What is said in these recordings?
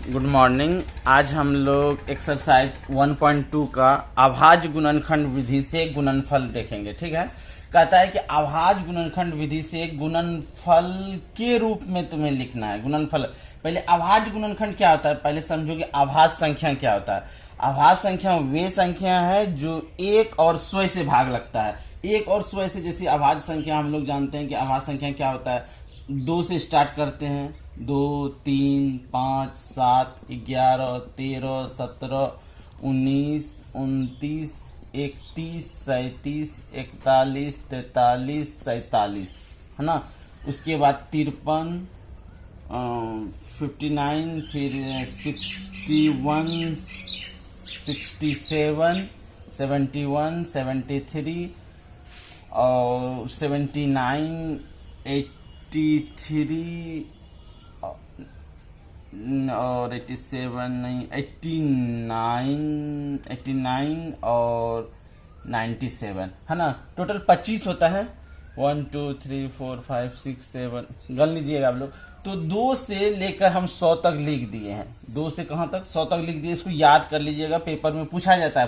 Good morning. आज हम लोग एक्सरसाइज 1.2 का अभाज्य गुणनखंड विधि से गुणनफल देखेंगे। ठीक है, कहता है कि अभाज्य गुणनखंड विधि से गुणनफल के रूप में तुम्हें लिखना है। गुणनफल पहले अभाज्य गुणनखंड क्या होता है पहले समझो कि अभाज्य संख्या क्या होता है। अभाज्य संख्या वे संख्या है जो एक और स्वय से भाग लगता है। एक और स्वय से, जैसे अभाज्य संख्या हम लोग जानते हैं कि अभाज्य संख्या क्या होता है, 2 से स्टार्ट करते हैं, 2, 3, 5, 7, 11, 13, 17, 19, 29, 31, 37, 41, 43, 47, है ना। उसके बाद 53, 59, फिर 61, 67, 71, 73 और 79, 83 और 87 नहीं 89 और 97, है ना। टोटल 25 होता है। 1 2 3 4 5 6 7 गन लीजिएगा आप लोग। तो 2 से लेकर हम 100 तक लिख दिए हैं। 2 से कहां तक 100 तक लिख दिए। इसको याद कर लीजिएगा, पेपर में पूछा जाता है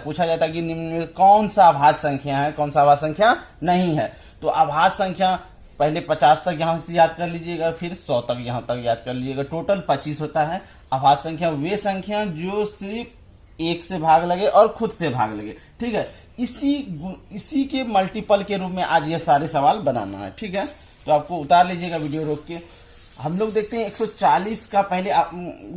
कि निम्न में कौन सा अभाज्य संख्या है, कौन सा अभाज्य संख्या नहीं है। तो अभाज्य संख्या पहले 50 तक यहां से याद कर लीजिएगा, फिर 100 तक यहां तक याद कर लीजिएगा। टोटल 25 होता है। अभाज्य संख्या वे संख्या जो सिर्फ एक से भाग लगे और खुद से भाग लगे। ठीक है, इसी के मल्टीपल के रूप में आज ये सारे सवाल बनाना है। ठीक है, तो आपको उतार लीजिएगा वीडियो रोक के। हम लोग देखते हैं 140 का पहले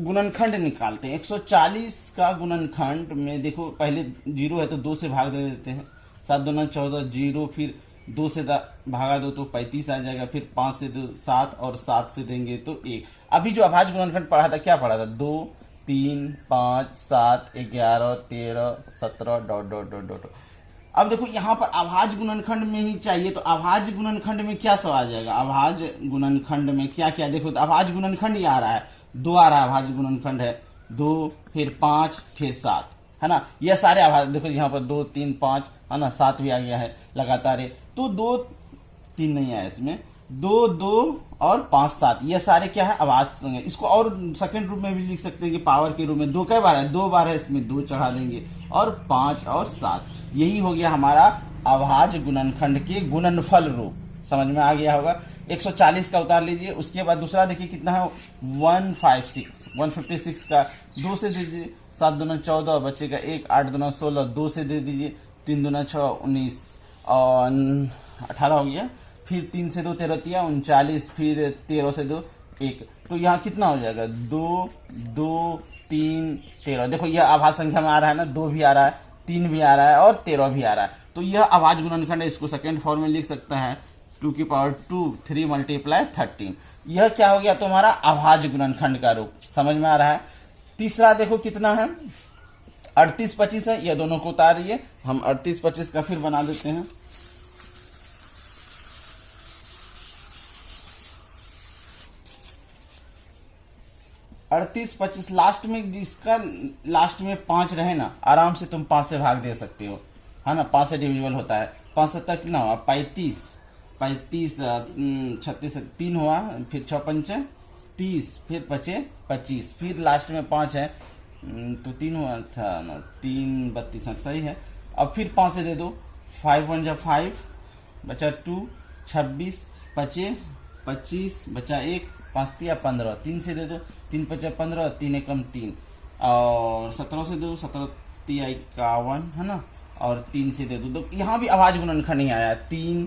गुणनखंड निकालते हैं। 140 का गुणनखंड में देखो, पहले 0 है तो 2 से भाग दे देते हैं। 7 दूना 14, 0, फिर 2 से भागा दो तो 35 आ जाएगा। फिर 5 से 2 7 और 7 से देंगे तो 1। अभी जो अभाज्य गुणनखंड पढ़ा था, क्या पढ़ा था, 2 3 5 7 11 13 17 डॉट डॉट डॉट डॉट। अब देखो यहाँ पर अभाज्य गुणनखंड में ही चाहिए, तो अभाज्य गुणनखंड में क्या सब आ जाएगा। अभाज्य गुणनखंड में क्या क्या देखो, तो अभाज्य गुणनखंड ही आ रहा है, 2 आ रहा है। अभाज्य गुणनखंड है 2, फिर 5, फिर 7, है ना। ये सारे अभाज्य देखो, यहाँ पर 2 3 5, है ना, 7 भी आ गया है लगातार है। तो 2 3 नहीं आया इसमें, 2 2 और 5 7, ये सारे क्या है, अभाज्य है। इसको और सेकंड रूप में भी लिख सकते हैं कि पावर के रूप में। 2 कई बार है, 2 बार है, इसमें 2 चढ़ा देंगे, और 5 और 7। यही हो गया हमारा अभाज्य गुणनखंड के गुणनफल रूप। समझ में आ गया होगा। 140 का उतार लीजिए। उसके बाद दूसरा देखिए कितना है, 156 का 2 से दे दीजिए। 7 दूना 14 बचेगा 1, 8 दूना 16, 2 से दे दीजिए। 3 दूना 6 19 और 18 हो गया। फिर 3 से 2 13 39, फिर 13 से 2 1। तो यहाँ कितना हो जाएगा, 2 2 3 13। देखो यह अभाज्य संख्या में आ रहा है ना, 2 भी आ रहा है, 3 भी आ रहा है और 13 भी आ रहा है। तो यह अभाज्य गुणनखंड है। इसको सेकेंड फॉर्म में लिख सकता है 2 की पावर 2 3 मल्टीप्लाई 13। यह क्या हो गया तुम्हारा अभाज्य गुणनखंड का रूप। समझ में आ रहा है। तीसरा देखो कितना है, 38 25 है। यह दोनों को उतारिए। हम 38 25 का फिर बना देते हैं। अड़तीस 25 लास्ट में, जिसका लास्ट में 5 रहे ना, आराम से तुम 5 से भाग दे सकते हो, है ना। 5 से डिविजिबल होता है। 5 से तक कितना हुआ, 35 36 3 हुआ, फिर 6 पंच 30, फिर 5 25, फिर लास्ट में 5 है तो 3 हुआ था ना, 3 32 सही है। अब फिर 5 से दे दो, 5 1 5 बचा 2, 26 25 25 बचा 1, 5 3 15, 3 से दे दो, 3 5 15, 3 एकम 3 और 17 से दो, 17 3 51, है ना, और 3 से दे दो। तो यहाँ भी अभाज्य गुणनखंड नहीं आया, 3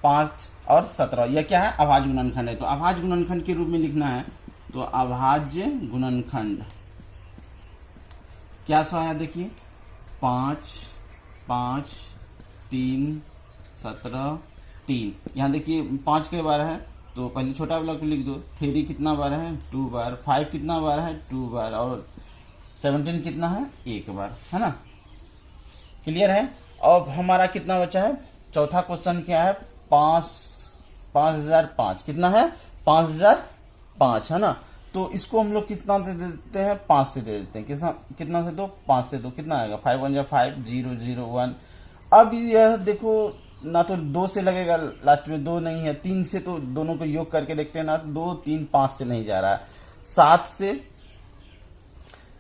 5 और 17। यह क्या है, अभाज्य गुणनखंड है। तो अभाज्य गुणनखंड के रूप में लिखना है, तो अभाज्य गुणनखंड क्या सो आया देखिए, 5 5 3 17 3। यहाँ देखिए 5 के बार है तो पहले छोटा वाला को लिख दो। 3 कितना बार है, 2 बार। 5 कितना बार है, 2 बार। और 17 कितना है, 1 बार, है ना। क्लियर है। अब हमारा कितना बचा है, चौथा क्वेश्चन क्या है, 5005 कितना है, 5005, है ना। तो इसको हम लोग कितना से दे देते हैं, 5 से दे देते हैं। कितना से दो, 5 से दो, कितना आएगा, 5 1 5 0 0 1। अब यह देखो ना, तो 2 से लगेगा, लास्ट में 2 नहीं है, 3 से, तो दोनों को योग करके देखते हैं ना, 2 3 5 से नहीं जा रहा है, 7 से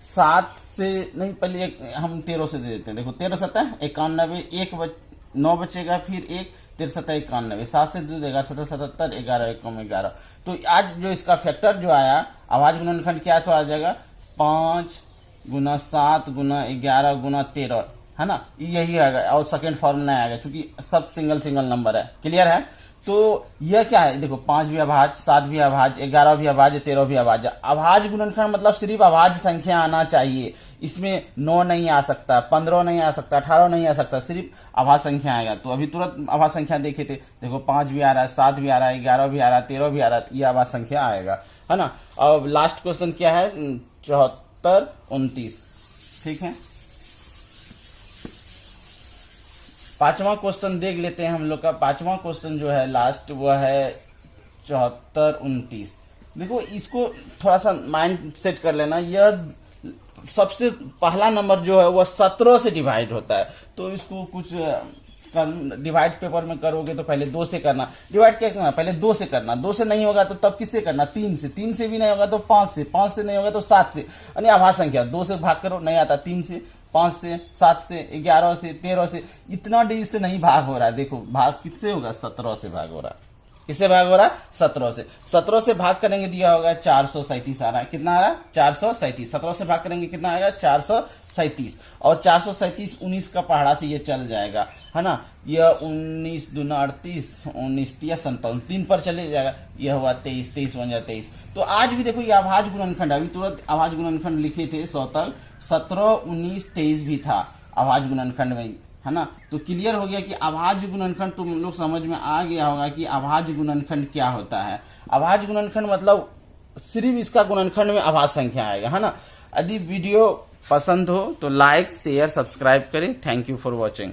7 से नहीं, पहले हम 13 से दे देते हैं। देखो 13 7 91, 9 बचेगा, फिर 1 63 91, 7 से 2 11 7 77, 11 1 11। तो आज जो इसका फैक्टर जो आया अभाज्य गुणनखंड क्या आ जाएगा, 5 गुना 7 गुना 11 गुना 13, है ना, यही आएगा। और सेकेंड फॉर्मूला आएगा क्योंकि सब सिंगल सिंगल नंबर है। क्लियर है? तो यह क्या है, देखो 5 भी अभाज्य, 7 भी अभाज्य, 11 भी अभाज्य, 13 भी अभाज्य। अभाज्य गुणनखंड मतलब सिर्फ अभाज्य संख्या आना चाहिए, इसमें 9 नहीं आ सकता, 15 नहीं आ सकता, 18 नहीं आ सकता, सिर्फ अभाज्य संख्या आएगा। तो अभी तुरंत अभाज्य संख्या देखे थे, देखो 5 भी आ रहा है, 7 भी आ रहा है, 11 भी आ रहा है, 13 भी आ रहा है, ये अभाज्य संख्या आएगा, है ना। अब लास्ट क्वेश्चन क्या है, 74 29, ठीक है। पांचवा क्वेश्चन देख लेते हैं हम लोग का। पांचवा क्वेश्चन जो है लास्ट, वो है 74 29। देखो इसको थोड़ा सा माइंड सेट कर लेना। यह सबसे पहला नंबर जो है वह 17 से डिवाइड होता है। तो इसको कुछ डिवाइड पेपर में करोगे तो पहले 2 से करना। डिवाइड क्या करना, पहले 2 से करना। 2 से नहीं होगा तो तब किससे करना, 3 से। 3 से भी नहीं होगा तो 5 से। 5 से नहीं होगा तो 7 से। यानी अभाज्य संख्या 2 से भाग करो, नहीं आता। 3 से, 5 से, 7 से, 11 से, 13 से, इतना डिजिट से नहीं भाग हो रहा है। देखो भाग किससे होगा, 17 से भाग हो रहा है। किससे भाग हो रहा है, 17 से। 17 से भाग करेंगे दिया होगा 437 आ रहा है। कितना आ रहा है, 437। 17 से भाग करेंगे कितना आएगा, 437। और 437 19 का पहाड़ा से ये चल जाएगा, है ना। यह 19 दूना 38, 19 तिया 57, 3 पर चले जाएगा। यह हुआ 23, 23 बन जाए 23। तो आज भी देखो ये अभाज्य गुणनखंड, अभी तुरंत अभाज्य गुणनखंड लिखे थे 17 19 23 भी था अभाज्य गुणनखंड में, है ना। तो क्लियर हो गया कि अभाज्य गुणनखंड तुम लोग समझ में आ गया होगा कि अभाज्य गुणनखंड क्या होता है। अभाज्य गुणनखंड मतलब सिर्फ इसका गुणनखंड में अभाज्य संख्या आएगा, है ना। यदि वीडियो पसंद हो तो लाइक शेयर सब्सक्राइब करें। Thank you for watching.